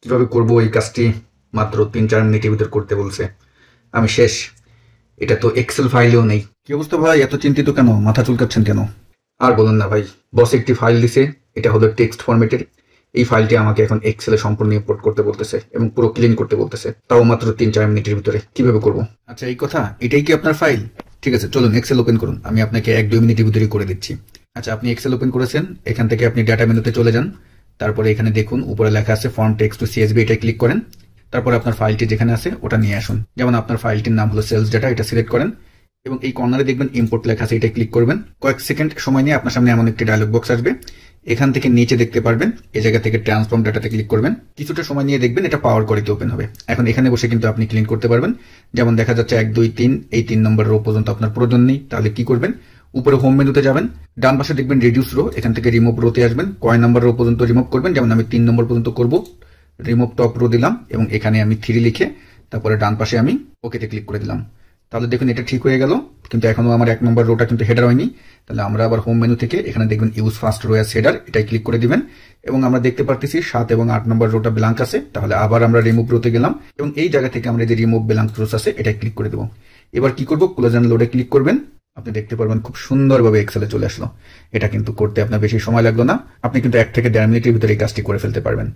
কিভাবে করব এই কাজটি মাত্র 3-4 মিনিটের ভিতর করতে বলছে। আমি শেষ। এটা তো এক্সেল ফাইলেও নেই। কি অবস্থা ভাই, এত চিন্তিত কেন? মাথা চুলকাচ্ছেন কেন? আর বলুন না ভাই, বস একটি ফাইল দিছে, এটা হলো টেক্সট ফরম্যাটের। এই ফাইলটি আমাকে এখন এক্সেলে সম্পূর্ণ ইম্পোর্ট করতে বলতেছে এবং পুরো ক্লিন করতে বলতেছে, তাও মাত্র 3-4 মিনিটের ভিতরে। কিভাবে করব? আচ্ছা এই কথা, এটাই কি আপনার ফাইল? ঠিক আছে, চলুন এক্সেল ওপেন করুন, আমি আপনাকে 1-2 মিনিটের ভিতরেই করে দিচ্ছি। আচ্ছা, আপনি এক্সেল ওপেন করেছেন, এখান থেকে আপনি ডাটা মেনুতে চলে যান। তারপরে এখানে দেখুন উপরে লেখা আছে ফর্ম টেক্সট টু সিএসভি, এটা ক্লিক করেন। তারপরে আপনার ফাইলটি যেখানে আছে ওটা নিয়ে আসুন। যেমন আপনার ফাইলটির নাম হলো সেলস ডাটা, এটা সিলেক্ট করেন এবং এই কর্নারে দেখবেন ইম্পোর্ট লেখা আছে, এটা ক্লিক করবেন। কয়েক সেকেন্ড সময় নিয়ে আপনার সামনে এমন একটি ডায়লগ বক্স আসবে। এখান থেকে নিচে দেখতে পারবেন এই জায়গা থেকে ট্রান্সফর্ম ডাটাতে ক্লিক করবেন। কিছুটা সময় নিয়ে দেখবেন এটা পাওয়ার কোয়ারিতে ওপেন হবে। এখন এখানে বসে কিন্তু আপনি ক্লিন করতে পারবেন। যেমন দেখা যাচ্ছে 1, 2, 3 এই 3 নম্বর রো পর্যন্ত আপনার প্রয়োজন নেই। তাহলে কি করবেন? উপরে হোম মেনুতে যাবেন, ডান পাশে দেখবেন রিডিউস রো, এখান থেকে রিমুভ রোতে আসবেন। কয় নাম্বার রো পর্যন্ত রিমুভ করবেন? যেমন আমি 3 নম্বর পর্যন্ত করব। রিমুভ টপ রো দিলাম এবং এখানে আমি 3 লিখে তারপরে ডান পাশে আমি ওকেতে ক্লিক করে দিলাম। তাহলে দেখুন এটা ঠিক হয়ে গেল, কিন্তু এখনো আমার 1 নম্বর রোটা কিন্তু হেডার হয়নি। তাহলে আমরা আবার হোম মেনু থেকে এখানে দেখবেন use first row as header, এটাই ক্লিক করে দিবেন এবং আমরা দেখতে পারতেছি 7 এবং 8 নম্বর রোটা ব্ল্যাঙ্ক আছে। তাহলে আবার আমরা রিমুভ রোতে গেলাম এবং এই জায়গা থেকে আমরা যে রিমুভ ব্ল্যাঙ্ক রোস আছে এটাই ক্লিক করে দেবো। এবার কি করব? ক্লোজ এন্ড লোডে ক্লিক করবেন। আপনি দেখতে পারবেন খুব সুন্দরভাবে এক্সেলে চলে আসলো। এটা কিন্তু করতে আপনার বেশি সময় লাগলো না, আপনি কিন্তু 1 থেকে 1.5 মিনিটের ভিতরে এই কাজটি করে ফেলতে পারবেন।